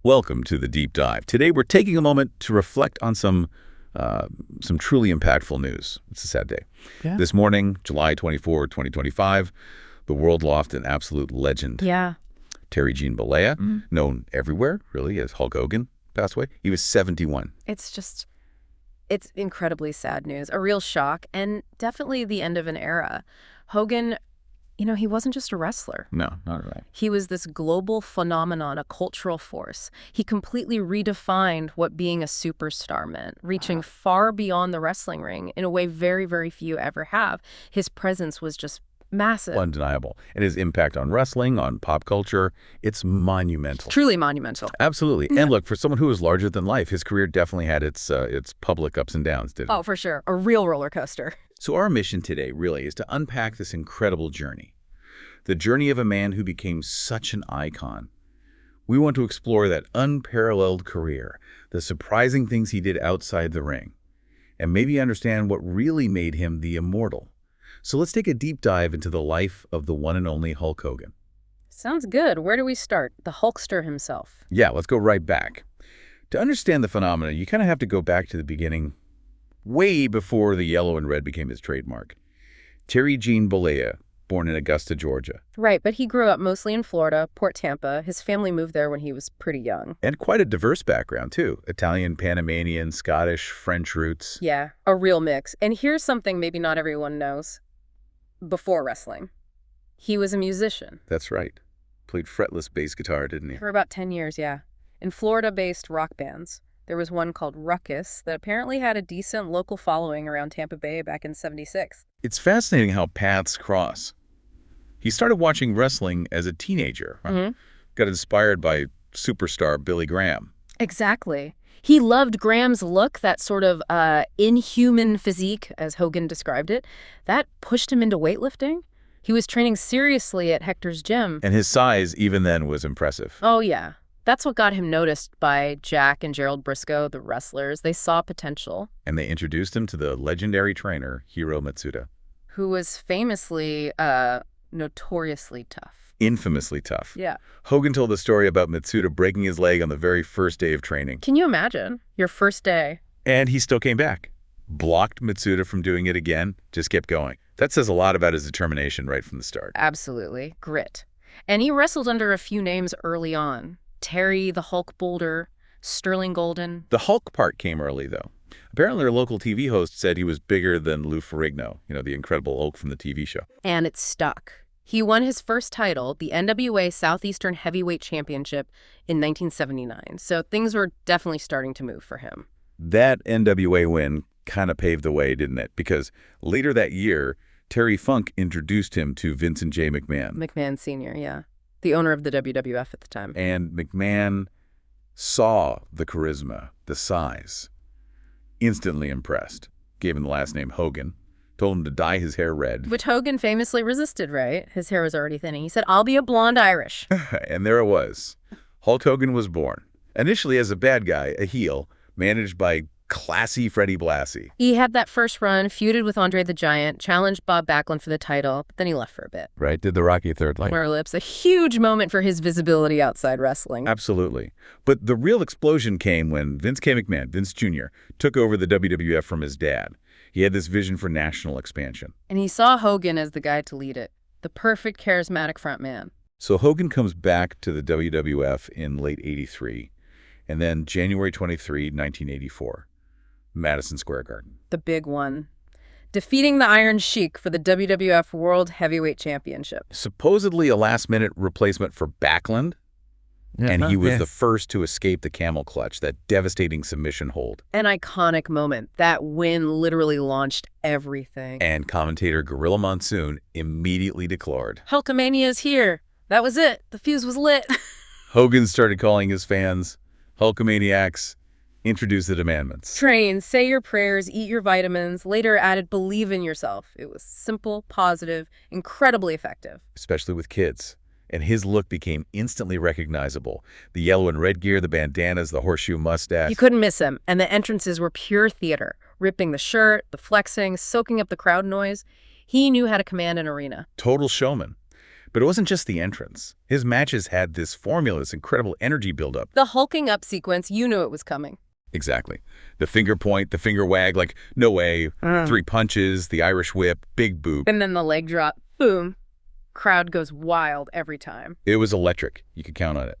Welcome to the Deep Dive. Today we're taking a moment to reflect on some truly impactful news. It's a sad day. Yeah. This morning, July 24, 2025, the world lost an absolute legend. Yeah. Terry Gene Bollea, known everywhere, really, as Hulk Hogan, passed away. He was 71. It's incredibly sad news, a real shock, and definitely the end of an era. Hogan, he wasn't just a wrestler. No, not right. He was this global phenomenon, a cultural force. He completely redefined what being a superstar meant, reaching far beyond the wrestling ring in a way very, very few ever have. His presence was just massive. Undeniable. And his impact on wrestling, on pop culture, it's monumental. Truly monumental. Absolutely. And look, for someone who was larger than life, his career definitely had its public ups and downs, didn't it? Oh, for sure. A real roller coaster. So our mission today really is to unpack this incredible journey. The journey of a man who became such an icon. We want to explore that unparalleled career, the surprising things he did outside the ring, and maybe understand what really made him the immortal. So let's take a deep dive into the life of the one and only Hulk Hogan. Sounds good. Where do we start? The Hulkster himself. Yeah, let's go right back. To understand the phenomena, you kind of have to go back to the beginning, way before the yellow and red became his trademark. Terry Gene Bollea, born in Augusta, Georgia. Right, but he grew up mostly in Florida, Port Tampa. His family moved there when he was pretty young. And quite a diverse background, too. Italian, Panamanian, Scottish, French roots. Yeah, a real mix. And here's something maybe not everyone knows. Before wrestling, he was a musician. That's right. Played fretless bass guitar, didn't he? For about 10 years, yeah. In Florida-based rock bands. There was one called Ruckus that apparently had a decent local following around Tampa Bay back in '76. It's fascinating how paths cross. He started watching wrestling as a teenager. Got inspired by superstar Billy Graham. Exactly. He loved Graham's look, that sort of inhuman physique, as Hogan described it. That pushed him into weightlifting. He was training seriously at Hector's gym. And his size, even then, was impressive. Oh, yeah. That's what got him noticed by Jack and Gerald Briscoe, the wrestlers. They saw potential. And they introduced him to the legendary trainer, Hiro Matsuda. Who was famously, notoriously tough. Infamously tough. Yeah. Hogan told the story about Matsuda breaking his leg on the very first day of training. Can you imagine? Your first day. And he still came back. Blocked Matsuda from doing it again, just kept going. That says a lot about his determination right from the start. Absolutely. Grit. And he wrestled under a few names early on. Terry, the Hulk Boulder, Sterling Golden. The Hulk part came early, though. Apparently, a local TV host said he was bigger than Lou Ferrigno, the Incredible Hulk from the TV show. And it stuck. He won his first title, the NWA Southeastern Heavyweight Championship, in 1979. So things were definitely starting to move for him. That NWA win kind of paved the way, didn't it? Because later that year, Terry Funk introduced him to Vincent J. McMahon. McMahon Sr., yeah. The owner of the WWF at the time. And McMahon saw the charisma, the size, instantly impressed. Gave him the last name Hogan. Told him to dye his hair red. Which Hogan famously resisted, right? His hair was already thinning. He said, "I'll be a blonde Irish." And there it was. Hulk Hogan was born. Initially as a bad guy, a heel, managed by classy Freddie Blassie. He had that first run, feuded with Andre the Giant, challenged Bob Backlund for the title, but then he left for a bit. Right, did the Rocky Third Light. Our lips, a huge moment for his visibility outside wrestling. Absolutely. But the real explosion came when Vince K. McMahon, Vince Jr., took over the WWF from his dad. He had this vision for national expansion. And he saw Hogan as the guy to lead it, the perfect charismatic front man. So Hogan comes back to the WWF in late '83, and then January 23, 1984, Madison Square Garden. The big one. Defeating the Iron Sheik for the WWF World Heavyweight Championship. Supposedly a last-minute replacement for Backlund, and he was the first to escape the camel clutch, that devastating submission hold. An iconic moment. That win literally launched everything. And commentator Gorilla Monsoon immediately declared, "Hulkamania is here." That was it. The fuse was lit. Hogan started calling his fans Hulkamaniacs, introduced the demandments. Train, say your prayers, eat your vitamins. Later added, believe in yourself. It was simple, positive, incredibly effective. Especially with kids. And his look became instantly recognizable. The yellow and red gear, the bandanas, the horseshoe mustache. You couldn't miss him. And the entrances were pure theater. Ripping the shirt, the flexing, soaking up the crowd noise. He knew how to command an arena. Total showman. But it wasn't just the entrance. His matches had this formula, this incredible energy buildup. The hulking up sequence, you knew it was coming. Exactly. The finger point, the finger wag, like, no way. 3 punches, the Irish whip, big boot. And then the leg drop, boom. Crowd goes wild every time. It was electric. You could count on it.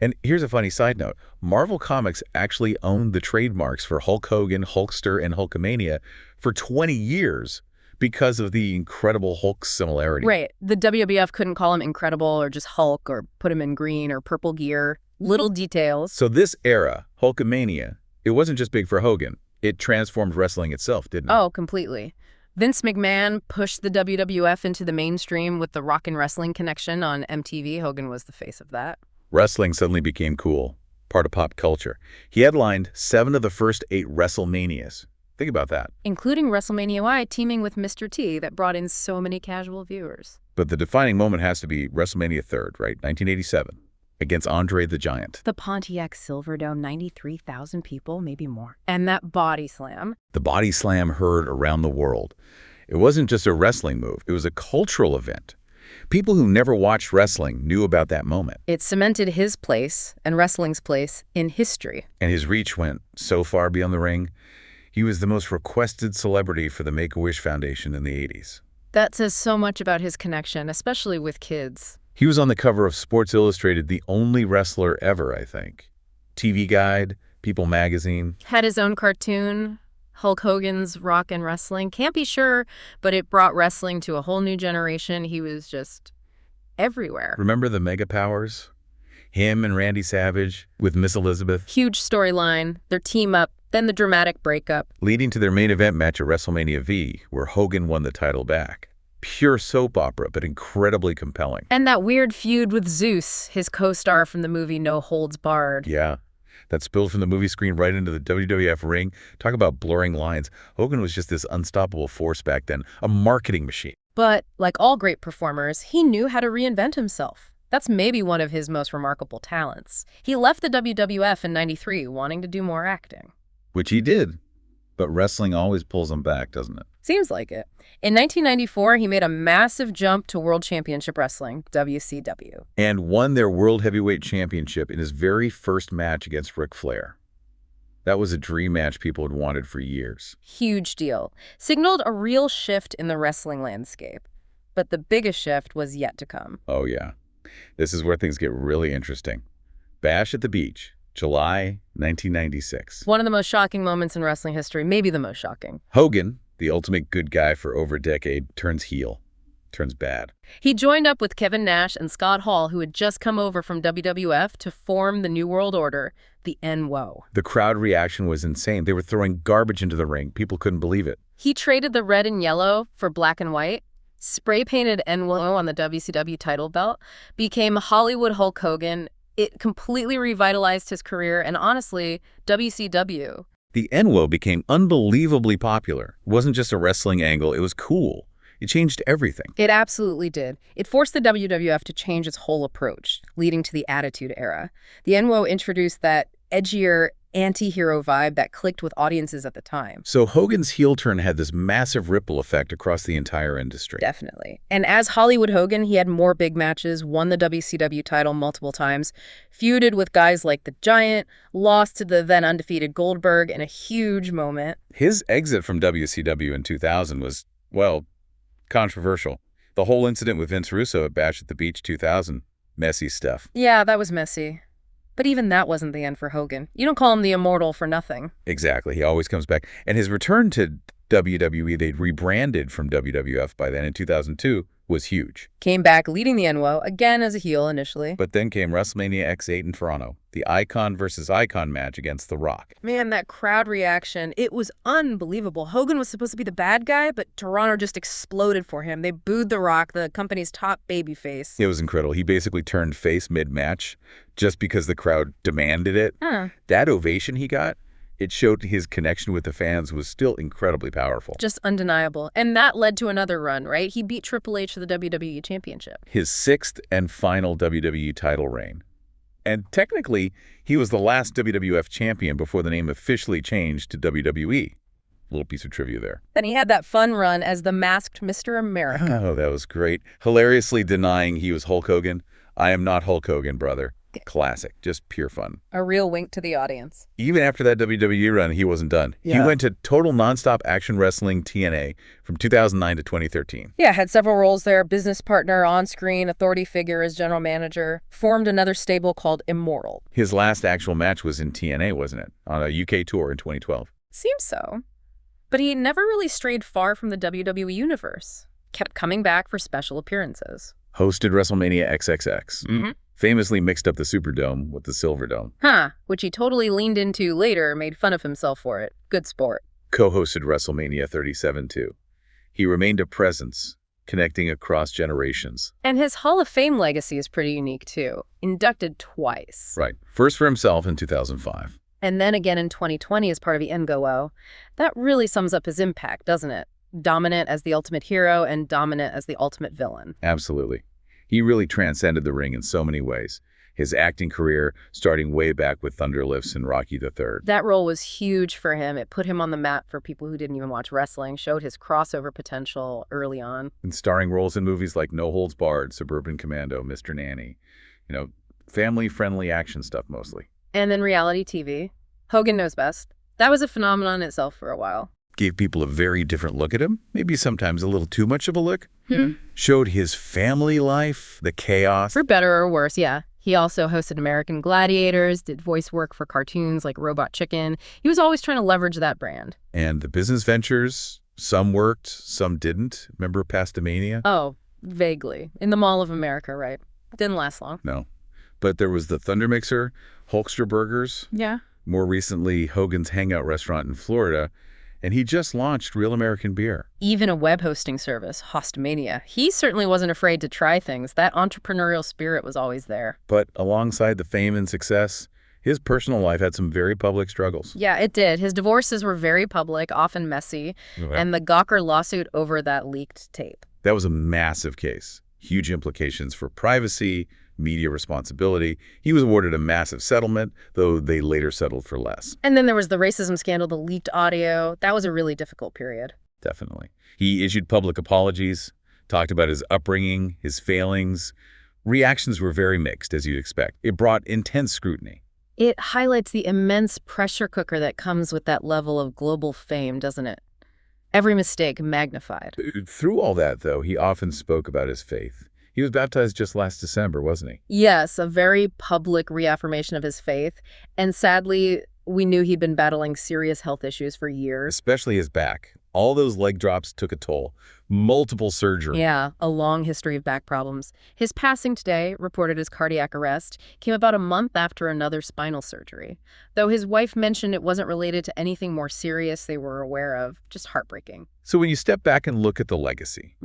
And here's a funny side note. Marvel Comics actually owned the trademarks for Hulk Hogan, Hulkster, and Hulkamania for 20 years because of the incredible Hulk similarity. Right. The WWF couldn't call him Incredible or just Hulk or put him in green or purple gear. Little details. So this era, Hulkamania, it wasn't just big for Hogan. It transformed wrestling itself, didn't it? Oh, completely. Vince McMahon pushed the WWF into the mainstream with the Rock and Wrestling connection on MTV. Hogan was the face of that. Wrestling suddenly became cool, part of pop culture. He headlined 7 of the first 8 WrestleManias. Think about that. Including WrestleMania Y teaming with Mr. T that brought in so many casual viewers. But the defining moment has to be WrestleMania 3rd, right? 1987. Against Andre the Giant. The Pontiac Silverdome, 93,000 people, maybe more. And that body slam. The body slam heard around the world. It wasn't just a wrestling move. It was a cultural event. People who never watched wrestling knew about that moment. It cemented his place and wrestling's place in history. And his reach went so far beyond the ring. He was the most requested celebrity for the Make-A-Wish Foundation in the 80s. That says so much about his connection, especially with kids. He was on the cover of Sports Illustrated, the only wrestler ever, I think. TV Guide, People Magazine. Had his own cartoon, Hulk Hogan's Rock and Wrestling. Can't be sure, but it brought wrestling to a whole new generation. He was just everywhere. Remember the Mega Powers? Him and Randy Savage with Miss Elizabeth. Huge storyline, their team up, then the dramatic breakup. Leading to their main event match at WrestleMania V, where Hogan won the title back. Pure soap opera, but incredibly compelling. And that weird feud with Zeus, his co-star from the movie No Holds Barred. Yeah, that spilled from the movie screen right into the WWF ring. Talk about blurring lines. Hogan was just this unstoppable force back then, a marketing machine. But, like all great performers, he knew how to reinvent himself. That's maybe one of his most remarkable talents. He left the WWF in '93 wanting to do more acting. Which he did. But wrestling always pulls him back, doesn't it? Seems like it. In 1994, he made a massive jump to World Championship Wrestling, WCW. And won their World Heavyweight Championship in his very first match against Ric Flair. That was a dream match people had wanted for years. Huge deal. Signaled a real shift in the wrestling landscape. But the biggest shift was yet to come. Oh, yeah. This is where things get really interesting. Bash at the Beach, July 1996. One of the most shocking moments in wrestling history, maybe the most shocking. Hogan, the ultimate good guy for over a decade, turns heel, turns bad. He joined up with Kevin Nash and Scott Hall, who had just come over from WWF to form the New World Order, the NWO. The crowd reaction was insane. They were throwing garbage into the ring. People couldn't believe it. He traded the red and yellow for black and white, spray-painted NWO on the WCW title belt, became Hollywood Hulk Hogan. It completely revitalized his career, and honestly, WCW. The NWO became unbelievably popular. It wasn't just a wrestling angle, it was cool. It changed everything. It absolutely did. It forced the WWF to change its whole approach, leading to the Attitude Era. The NWO introduced that edgier, anti-hero vibe that clicked with audiences at the time. So Hogan's heel turn had this massive ripple effect across the entire industry. Definitely. And as Hollywood Hogan, he had more big matches, won the WCW title multiple times, feuded with guys like The Giant, lost to the then undefeated Goldberg in a huge moment. His exit from WCW in 2000 was, well, controversial. The whole incident with Vince Russo at Bash at the Beach 2000, messy stuff. Yeah, that was messy. But even that wasn't the end for Hogan. You don't call him the Immortal for nothing. Exactly. He always comes back. And his return to WWE, they'd rebranded from WWF by then in 2002, was huge. Came back leading the NWO, again as a heel initially. But then came WrestleMania X8 in Toronto, the Icon versus Icon match against The Rock. Man, that crowd reaction, it was unbelievable. Hogan was supposed to be the bad guy, but Toronto just exploded for him. They booed The Rock, the company's top babyface. It was incredible. He basically turned face mid-match just because the crowd demanded it. Huh. That ovation he got, it showed his connection with the fans was still incredibly powerful. Just undeniable. And that led to another run, right? He beat Triple H for the WWE Championship. His 6th and final WWE title reign. And technically, he was the last WWF champion before the name officially changed to WWE. Little piece of trivia there. Then he had that fun run as the masked Mr. America. Oh, that was great. Hilariously denying he was Hulk Hogan. I am not Hulk Hogan, brother. Classic. Just pure fun. A real wink to the audience. Even after that WWE run, he wasn't done. Yeah. He went to Total Nonstop Action Wrestling TNA from 2009 to 2013. Yeah, had several roles there. Business partner, on-screen, authority figure as general manager. Formed another stable called Immortal. His last actual match was in TNA, wasn't it? On a UK tour in 2012. Seems so. But he never really strayed far from the WWE universe. Kept coming back for special appearances. Hosted WrestleMania XXX. Mm-hmm. Famously mixed up the Superdome with the Silverdome. Which he totally leaned into later, made fun of himself for it. Good sport. Co-hosted WrestleMania 37 too. He remained a presence, connecting across generations. And his Hall of Fame legacy is pretty unique too. Inducted twice. Right. First for himself in 2005. And then again in 2020 as part of the NGO. That really sums up his impact, doesn't it? Dominant as the ultimate hero and dominant as the ultimate villain. Absolutely. He really transcended the ring in so many ways. His acting career starting way back with Thunderlifts and Rocky III. That role was huge for him. It put him on the map for people who didn't even watch wrestling, showed his crossover potential early on. And starring roles in movies like No Holds Barred, Suburban Commando, Mr. Nanny. Family-friendly action stuff mostly. And then reality TV. Hogan Knows Best. That was a phenomenon in itself for a while. Gave people a very different look at him, maybe sometimes a little too much of a look. Showed his family life, the chaos. For better or worse, yeah. He also hosted American Gladiators, did voice work for cartoons like Robot Chicken. He was always trying to leverage that brand. And the business ventures, some worked, some didn't. Remember Pastamania? Oh, vaguely. In the Mall of America, right? Didn't last long. No. But there was the Thunder Mixer, Hulkster Burgers. Yeah. More recently, Hogan's Hangout Restaurant in Florida. And he just launched Real American Beer. Even a web hosting service, Hostamania. He certainly wasn't afraid to try things. That entrepreneurial spirit was always there. But alongside the fame and success, his personal life had some very public struggles. Yeah, it did. His divorces were very public, often messy, and the Gawker lawsuit over that leaked tape. That was a massive case. Huge implications for privacy, media responsibility. He was awarded a massive settlement, though they later settled for less. And then there was the racism scandal, the leaked audio. That was a really difficult period. Definitely. He issued public apologies, talked about his upbringing, his failings. Reactions were very mixed, as you'd expect. It brought intense scrutiny. It highlights the immense pressure cooker that comes with that level of global fame, doesn't it? Every mistake magnified. Through all that, though, he often spoke about his faith. He was baptized just last December, wasn't he? Yes, a very public reaffirmation of his faith. And sadly, we knew he'd been battling serious health issues for years. Especially his back. All those leg drops took a toll. Multiple surgery. Yeah, a long history of back problems. His passing today, reported as cardiac arrest, came about a month after another spinal surgery. Though his wife mentioned it wasn't related to anything more serious they were aware of. Just heartbreaking. So when you step back and look at the legacy,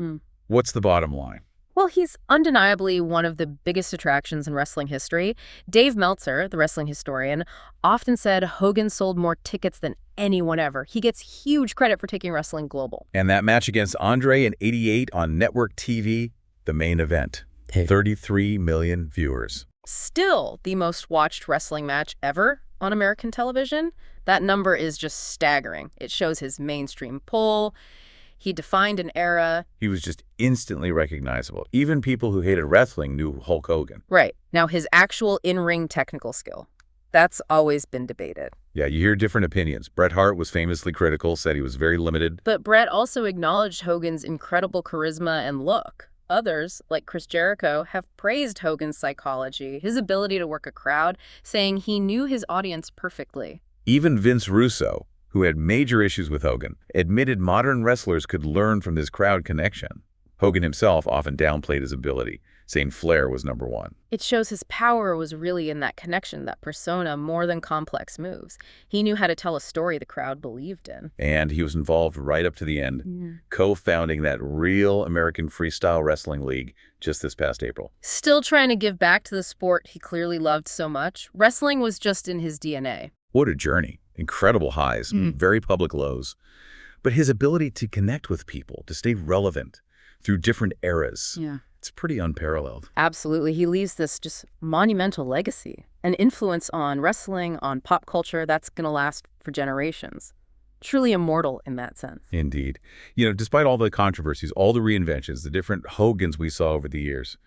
what's the bottom line? Well, he's undeniably one of the biggest attractions in wrestling history. Dave Meltzer, the wrestling historian, often said Hogan sold more tickets than anyone ever. He gets huge credit for taking wrestling global. And that match against Andre in '88 on network TV, the main event. 33 million viewers. Still the most watched wrestling match ever on American television. That number is just staggering. It shows his mainstream pull. He defined an era. He was just instantly recognizable. Even people who hated wrestling knew Hulk Hogan. Right. Now, his actual in-ring technical skill, that's always been debated. Yeah, you hear different opinions. Bret Hart was famously critical, said he was very limited. But Bret also acknowledged Hogan's incredible charisma and look. Others, like Chris Jericho, have praised Hogan's psychology, his ability to work a crowd, saying he knew his audience perfectly. Even Vince Russo, who had major issues with Hogan, admitted modern wrestlers could learn from his crowd connection. Hogan himself often downplayed his ability, saying Flair was number one. It shows his power was really in that connection, that persona, more than complex moves. He knew how to tell a story the crowd believed in. And he was involved right up to the end, co-founding that Real American Freestyle Wrestling League just this past April. Still trying to give back to the sport he clearly loved so much. Wrestling was just in his DNA. What a journey. Incredible highs, very public lows. But his ability to connect with people, to stay relevant through different eras, it's pretty unparalleled. Absolutely. He leaves this just monumental legacy, an influence on wrestling, on pop culture that's going to last for generations. Truly immortal in that sense. Indeed. Despite all the controversies, all the reinventions, the different Hogans we saw over the years,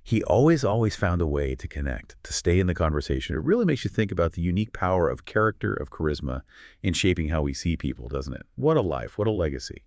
he always found a way to connect, to stay in the conversation. It really makes you think about the unique power of character, of charisma, in shaping how we see people, doesn't it? What a life, what a legacy.